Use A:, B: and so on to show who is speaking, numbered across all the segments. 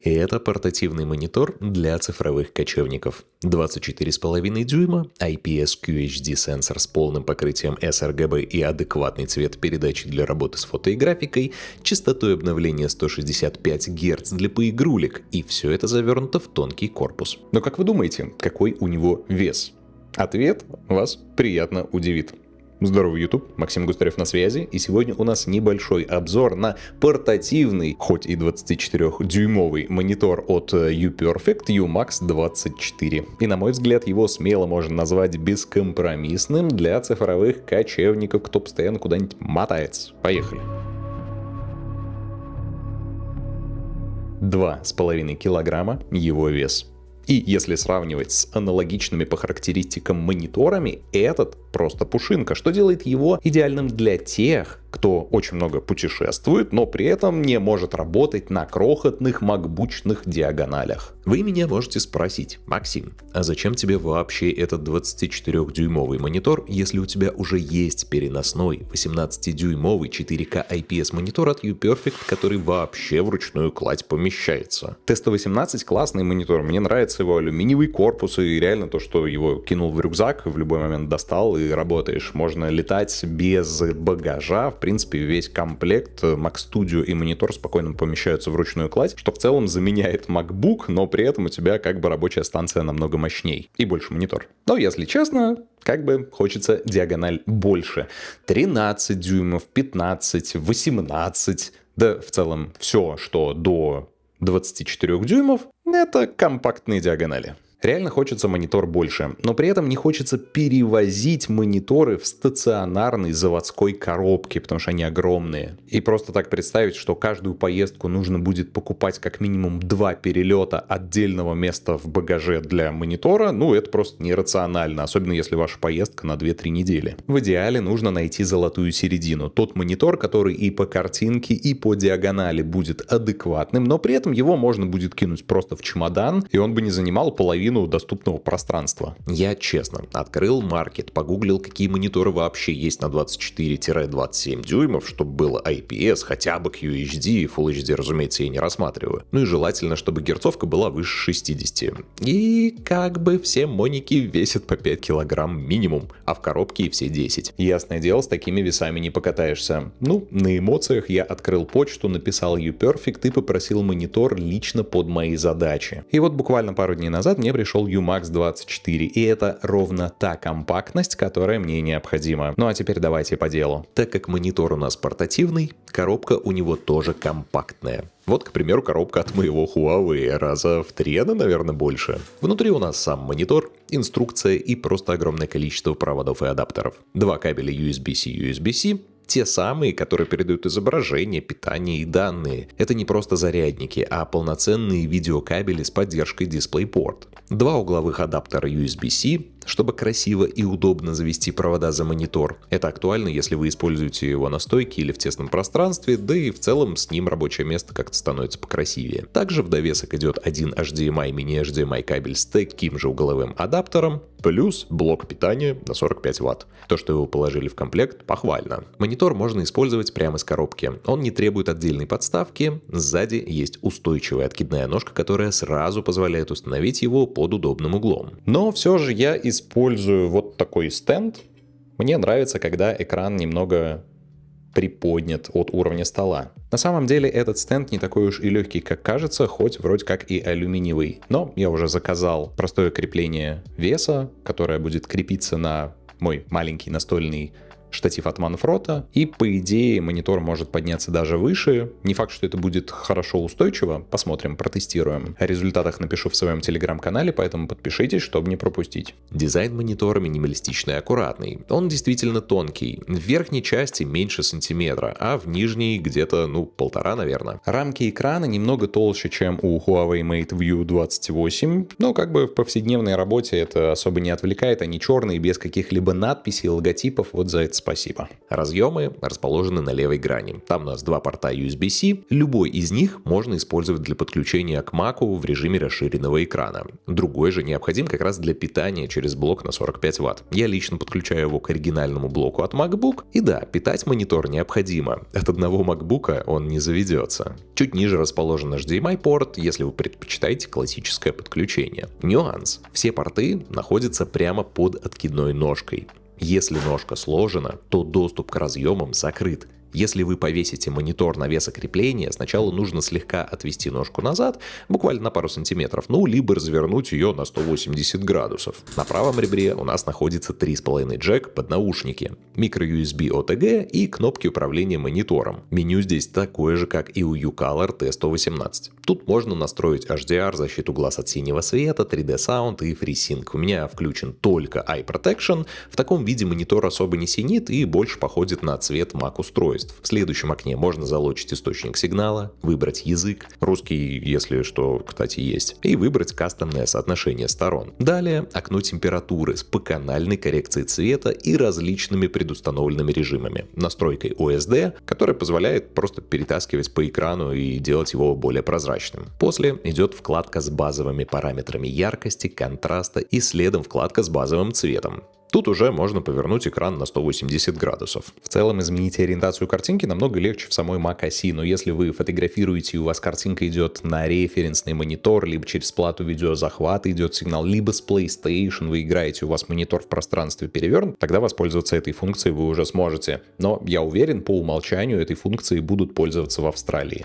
A: И это портативный монитор для цифровых кочевников. 24,5 дюйма, IPS QHD сенсор с полным покрытием sRGB и адекватный цвет передачи для работы с фото и графикой, частотой обновления 165 Гц для поигрулек, и все это завернуто в тонкий корпус. Но как вы думаете, какой у него вес? Ответ вас приятно удивит. Здорово, YouTube, Максим Густарев на связи, и сегодня у нас небольшой обзор на портативный, хоть и 24-дюймовый монитор от UPerfect UMax 24. И на мой взгляд, его смело можно назвать бескомпромиссным для цифровых кочевников, кто постоянно куда-нибудь мотается. Поехали. 2,5 килограмма его вес. И если сравнивать с аналогичными по характеристикам мониторами, этот просто пушинка, что делает его идеальным для тех, кто очень много путешествует, но при этом не может работать на крохотных макбучных диагоналях. Вы меня можете спросить: Максим, а зачем тебе вообще этот 24-дюймовый монитор, если у тебя уже есть переносной 18-дюймовый 4К IPS монитор от UPerfect, который вообще вручную кладь помещается? Testo 18 классный монитор, мне нравится его алюминиевый корпус и реально то, что его кинул в рюкзак, в любой момент достал и работаешь. Можно летать без багажа. В принципе, весь комплект Mac Studio и монитор спокойно помещаются в ручную кладь, что в целом заменяет MacBook, но при этом у тебя как бы рабочая станция намного мощней и больше монитор. Но если честно, как бы хочется диагональ больше. 13 дюймов, 15, 18, да в целом все, что до 24 дюймов, это компактные диагонали. Реально хочется монитор больше, но при этом не хочется перевозить мониторы в стационарной заводской коробке, потому что они огромные. И просто так представить, что каждую поездку нужно будет покупать как минимум 2 перелета отдельного места в багаже для монитора, это просто нерационально, особенно если ваша поездка на 2-3 недели. В идеале нужно найти золотую середину. Тот монитор, который и по картинке, и по диагонали будет адекватным, но при этом его можно будет кинуть просто в чемодан, и он бы не занимал половину доступного пространства. Я честно открыл маркет, погуглил, какие мониторы вообще есть на 24-27 дюймов, чтобы было IPS, хотя бы QHD, Full HD, разумеется, я не рассматриваю. И желательно, чтобы герцовка была выше 60. И как бы все моники весят по 5 килограмм минимум, а в коробке и все 10. Ясное дело, с такими весами не покатаешься. На эмоциях я открыл почту, написал UPerfect и попросил монитор лично под мои задачи. И вот буквально пару дней назад мне пришел UMax 24, и это ровно та компактность, которая мне необходима. А теперь давайте по делу. Так как монитор у нас портативный, коробка у него тоже компактная. Вот, к примеру, коробка от моего Huawei раза в 3, наверное, больше. Внутри у нас сам монитор, инструкция и просто огромное количество проводов и адаптеров. 2 кабеля USB-C, USB-C, те самые, которые передают изображение, питание и данные. Это не просто зарядники, а полноценные видеокабели с поддержкой DisplayPort. 2 угловых адаптера USB-C, чтобы красиво и удобно завести провода за монитор. Это актуально, если вы используете его на стойке или в тесном пространстве, да и в целом с ним рабочее место как-то становится покрасивее. Также в довесок идет один HDMI, мини-HDMI кабель с таким же угловым адаптером, плюс блок питания на 45 Вт. То, что его положили в комплект, похвально. Монитор можно использовать прямо из коробки. Он не требует отдельной подставки. Сзади есть устойчивая откидная ножка, которая сразу позволяет установить его под удобным углом. Но все же я использую вот такой стенд. Мне нравится, когда экран немного приподнят от уровня стола. На самом деле этот стенд не такой уж и легкий, как кажется, хоть вроде как и алюминиевый. Но я уже заказал простое крепление веса, которое будет крепиться на мой маленький настольный штатив от Manfrotto, и по идее монитор может подняться даже выше. Не факт, что это будет хорошо устойчиво, посмотрим, протестируем. О результатах напишу в своем телеграм-канале, поэтому подпишитесь, чтобы не пропустить. Дизайн монитора минималистичный и аккуратный. Он действительно тонкий. В верхней части меньше сантиметра, а в нижней где-то, 1,5, наверное. Рамки экрана немного толще, чем у Huawei Mate View 28, но как бы в повседневной работе это особо не отвлекает, они черные, без каких-либо надписей, логотипов, вот за это спасибо. Разъемы расположены на левой грани. Там у нас два порта USB-C. Любой из них можно использовать для подключения к Mac'у в режиме расширенного экрана. Другой же необходим как раз для питания через блок на 45 Вт. Я лично подключаю его к оригинальному блоку от MacBook. И да, питать монитор необходимо. От одного MacBook'а он не заведется. Чуть ниже расположен HDMI-порт, если вы предпочитаете классическое подключение. Нюанс. Все порты находятся прямо под откидной ножкой. Если ножка сложена, то доступ к разъемам закрыт. Если вы повесите монитор на весо крепления, сначала нужно слегка отвести ножку назад, буквально на пару сантиметров, либо развернуть ее на 180 градусов. На правом ребре у нас находится 3,5 джек под наушники, microUSB OTG и кнопки управления монитором. Меню здесь такое же, как и у uColor T118. Тут можно настроить HDR, защиту глаз от синего света, 3D Sound и FreeSync. У меня включен только Eye Protection. В таком виде монитор особо не синит и больше походит на цвет Mac-устройств. В следующем окне можно залочить источник сигнала, выбрать язык, русский, если что, кстати, есть, и выбрать кастомное соотношение сторон. Далее окно температуры с поканальной коррекцией цвета и различными предустановленными режимами. Настройкой OSD, которая позволяет просто перетаскивать по экрану и делать его более прозрачным. После идет вкладка с базовыми параметрами яркости, контраста и следом вкладка с базовым цветом. Тут уже можно повернуть экран на 180 градусов. В целом изменить ориентацию картинки намного легче в самой Mac-оси, но если вы фотографируете и у вас картинка идет на референсный монитор, либо через плату видеозахвата идет сигнал, либо с PlayStation вы играете, у вас монитор в пространстве перевернут, тогда воспользоваться этой функцией вы уже сможете. Но я уверен, по умолчанию этой функцией будут пользоваться в Австралии.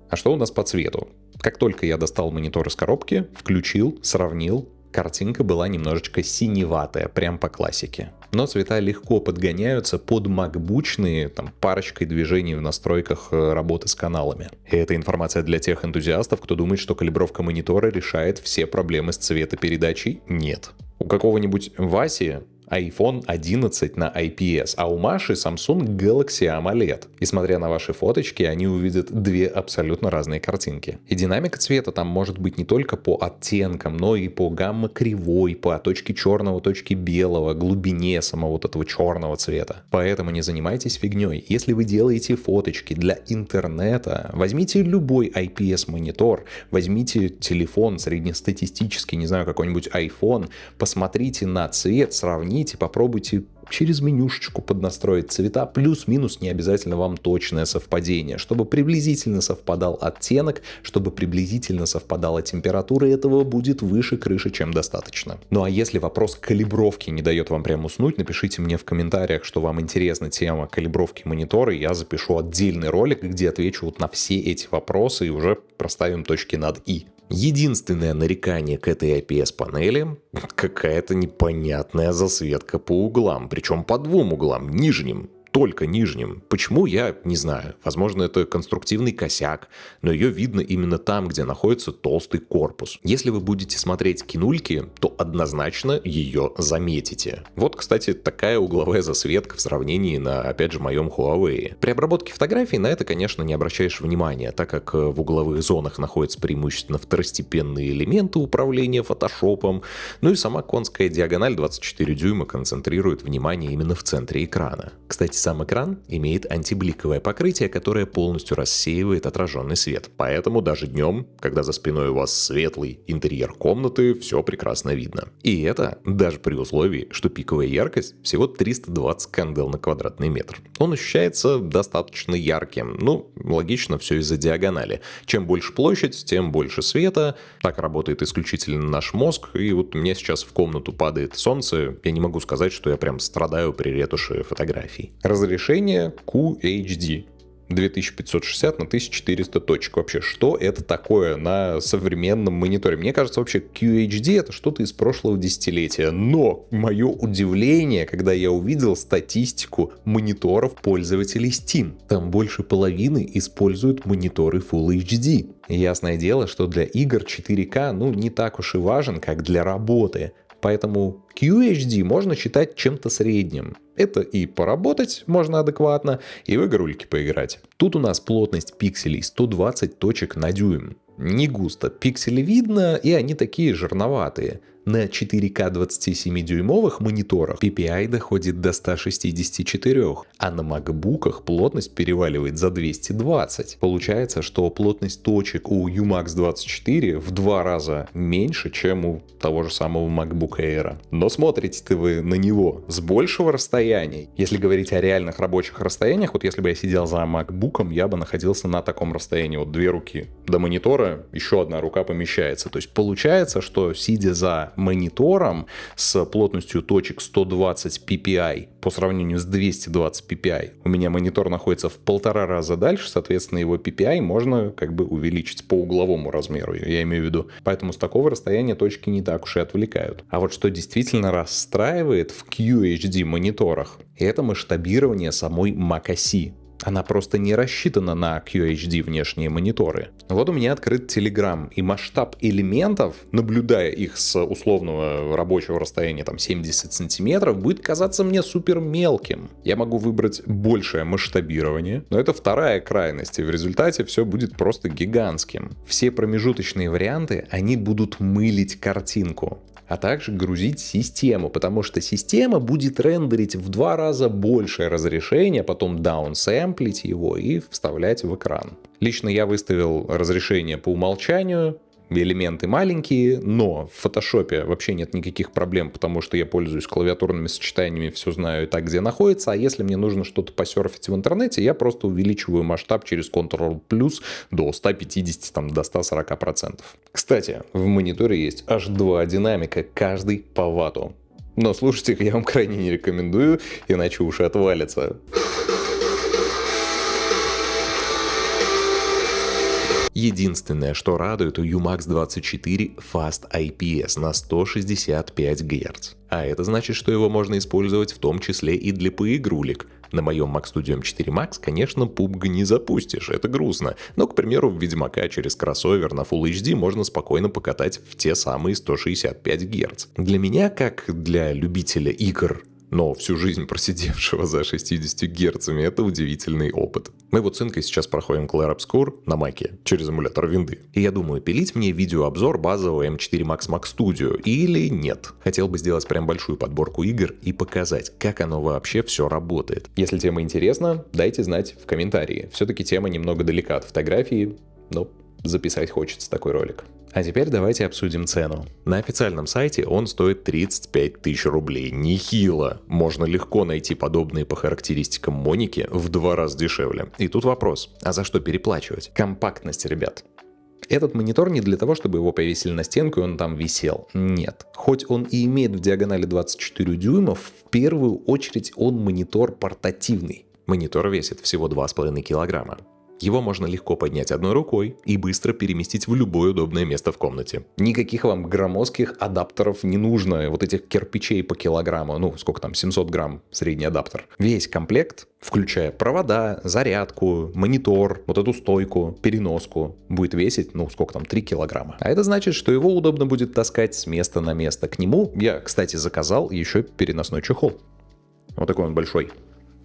A: А что у нас по цвету? Как только я достал монитор из коробки, включил, сравнил, картинка была немножечко синеватая, прям по классике. Но цвета легко подгоняются под макбучные, парочкой движений в настройках работы с каналами. И это информация для тех энтузиастов, кто думает, что калибровка монитора решает все проблемы с цветопередачей. Нет. У какого-нибудь Васи iPhone 11 на IPS, а у Маши Samsung Galaxy AMOLED. И смотря на ваши фоточки, они увидят две абсолютно разные картинки. И динамика цвета там может быть не только по оттенкам, но и по гамма-кривой, по точке черного, точке белого, глубине самого вот этого черного цвета. Поэтому не занимайтесь фигней. Если вы делаете фоточки для интернета, возьмите любой IPS-монитор, возьмите телефон среднестатистический, не знаю, какой-нибудь iPhone, посмотрите на цвет, сравните, попробуйте через менюшечку поднастроить цвета, плюс-минус, не обязательно вам точное совпадение, чтобы приблизительно совпадал оттенок, чтобы приблизительно совпадала температура, этого будет выше крыши, чем достаточно. Ну а если вопрос калибровки не дает вам прям уснуть, напишите мне в комментариях, что вам интересна тема калибровки монитора, и я запишу отдельный ролик, где отвечу вот на все эти вопросы и уже проставим точки над «и». Единственное нарекание к этой IPS-панели — какая-то непонятная засветка по углам, причем по двум углам, нижним. Только нижним. Почему, я не знаю. Возможно, это конструктивный косяк, но ее видно именно там, где находится толстый корпус. Если вы будете смотреть кинульки, то однозначно ее заметите. Вот, кстати, такая угловая засветка в сравнении на, опять же, моем Huawei. При обработке фотографий на это, конечно, не обращаешь внимания, так как в угловых зонах находятся преимущественно второстепенные элементы управления фотошопом, ну и сама конская диагональ 24 дюйма концентрирует внимание именно в центре экрана. Кстати, сам экран имеет антибликовое покрытие, которое полностью рассеивает отраженный свет. Поэтому даже днем, когда за спиной у вас светлый интерьер комнаты, все прекрасно видно. И это даже при условии, что пиковая яркость всего 320 кандел на квадратный метр. Он ощущается достаточно ярким. Ну, логично, все из-за диагонали. Чем больше площадь, тем больше света. Так работает исключительно наш мозг. И вот у меня сейчас в комнату падает солнце. Я не могу сказать, что я прям страдаю при ретуши фотографий. Разрешение QHD 2560 на 1400 точек. Вообще, что это такое на современном мониторе? Мне кажется, вообще QHD это что-то из прошлого десятилетия. Но мое удивление, когда я увидел статистику мониторов пользователей Steam. Там больше половины используют мониторы Full HD. Ясное дело, что для игр 4К не так уж и важен, как для работы. Поэтому QHD можно считать чем-то средним. Это и поработать можно адекватно, и в игрульки поиграть. Тут у нас плотность пикселей 120 точек на дюйм. Не густо, пиксели видно, и они такие жирноватые. На 4К 27-дюймовых мониторах PPI доходит до 164, а на макбуках плотность переваливает за 220. Получается, что плотность точек у UMax 24 в 2 раза меньше, чем у того же самого MacBook Air. Но смотрите-то вы на него с большего расстояния. Если говорить о реальных рабочих расстояниях, вот если бы я сидел за MacBook'ом, я бы находился на таком расстоянии, вот 2 руки. До монитора еще одна рука помещается. То есть получается, что сидя за монитором с плотностью точек 120 ppi по сравнению с 220 ppi, у меня монитор находится в 1,5 раза дальше, соответственно, его ppi можно как бы увеличить по угловому размеру, я имею в виду. Поэтому с такого расстояния точки не так уж и отвлекают. А вот что действительно расстраивает в QHD мониторах, это масштабирование самой macOS. Она просто не рассчитана на QHD внешние мониторы. Вот у меня открыт Telegram, и масштаб элементов, наблюдая их с условного рабочего расстояния там 70 сантиметров, будет казаться мне супер мелким. Я могу выбрать большее масштабирование, но это вторая крайность, и в результате все будет просто гигантским. Все промежуточные варианты, они будут мылить картинку, а также грузить систему, потому что система будет рендерить в 2 раза большее разрешение, потом даунсэмплить его и вставлять в экран. Лично я выставил разрешение по умолчанию, элементы маленькие, но в фотошопе вообще нет никаких проблем, потому что я пользуюсь клавиатурными сочетаниями, все знаю и так, где находится, а если мне нужно что-то посерфить в интернете, я просто увеличиваю масштаб через Ctrl+, до 150, там, до 140%. Кстати, в мониторе есть аж 2 динамика, каждый по ватту. Но слушайте, я вам крайне не рекомендую, иначе уши отвалятся. Единственное, что радует, у UMax 24 Fast IPS на 165 Гц. А это значит, что его можно использовать в том числе и для поигрулек. На моем Mac Studio M4 Max, конечно, PUBG не запустишь, это грустно. Но, к примеру, в Ведьмака через кроссовер на Full HD можно спокойно покатать в те самые 165 Гц. Для меня, как для любителя игр, но всю жизнь просидевшего за 60 герцами, это удивительный опыт. Мы вот с Инкой сейчас проходим Clair Obscur на Маке через эмулятор винды. И я думаю, пилить мне видеообзор базового M4 Max Mac Studio или нет. Хотел бы сделать прям большую подборку игр и показать, как оно вообще все работает. Если тема интересна, дайте знать в комментарии. Все-таки тема немного далека от фотографии, но записать хочется такой ролик. А теперь давайте обсудим цену. На официальном сайте он стоит 35 тысяч рублей. Нехило. Можно легко найти подобные по характеристикам моники в 2 раза дешевле. И тут вопрос, а за что переплачивать? Компактность, ребят. Этот монитор не для того, чтобы его повесили на стенку и он там висел. Нет. Хоть он и имеет в диагонали 24 дюйма, в первую очередь он монитор портативный. Монитор весит всего 2,5 килограмма. Его можно легко поднять одной рукой и быстро переместить в любое удобное место в комнате. Никаких вам громоздких адаптеров не нужно, вот этих кирпичей по килограмму, ну сколько там, 700 грамм средний адаптер. Весь комплект, включая провода, зарядку, монитор, вот эту стойку, переноску, будет весить, ну сколько там, 3 килограмма. А это значит, что его удобно будет таскать с места на место. К нему я, кстати, заказал еще переносной чехол. Вот такой он большой.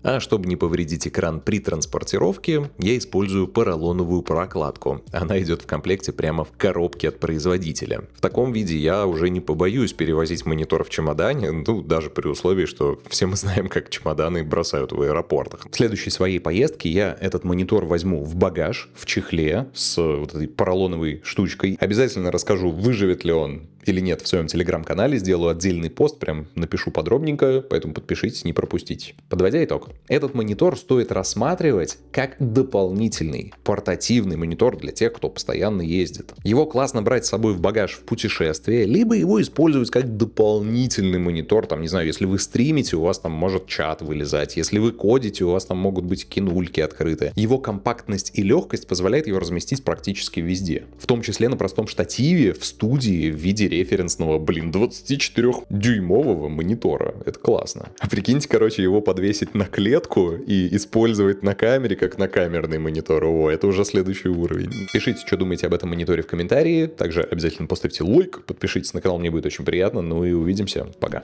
A: А чтобы не повредить экран при транспортировке, я использую поролоновую прокладку. Она идет в комплекте прямо в коробке от производителя. В таком виде я уже не побоюсь перевозить монитор в чемодане, ну даже при условии, что все мы знаем, как чемоданы бросают в аэропортах. В следующей своей поездке я этот монитор возьму в багаж, в чехле с вот этой поролоновой штучкой. Обязательно расскажу, выживет ли он или нет в своем телеграм-канале, сделаю отдельный пост, прям напишу подробненько, поэтому подпишитесь, не пропустите. Подводя итог, этот монитор стоит рассматривать как дополнительный портативный монитор для тех, кто постоянно ездит. Его классно брать с собой в багаж в путешествие, либо его использовать как дополнительный монитор, там, не знаю, если вы стримите, у вас там может чат вылезать, если вы кодите, у вас там могут быть кинульки открыты. Его компактность и легкость позволяет его разместить практически везде, в том числе на простом штативе в студии в виде референсного, 24-дюймового монитора. Это классно. А прикиньте, короче, его подвесить на клетку и использовать на камере, как на камерный монитор. О, это уже следующий уровень. Пишите, что думаете об этом мониторе в комментарии. Также обязательно поставьте лайк, подпишитесь на канал, мне будет очень приятно. Ну и увидимся. Пока.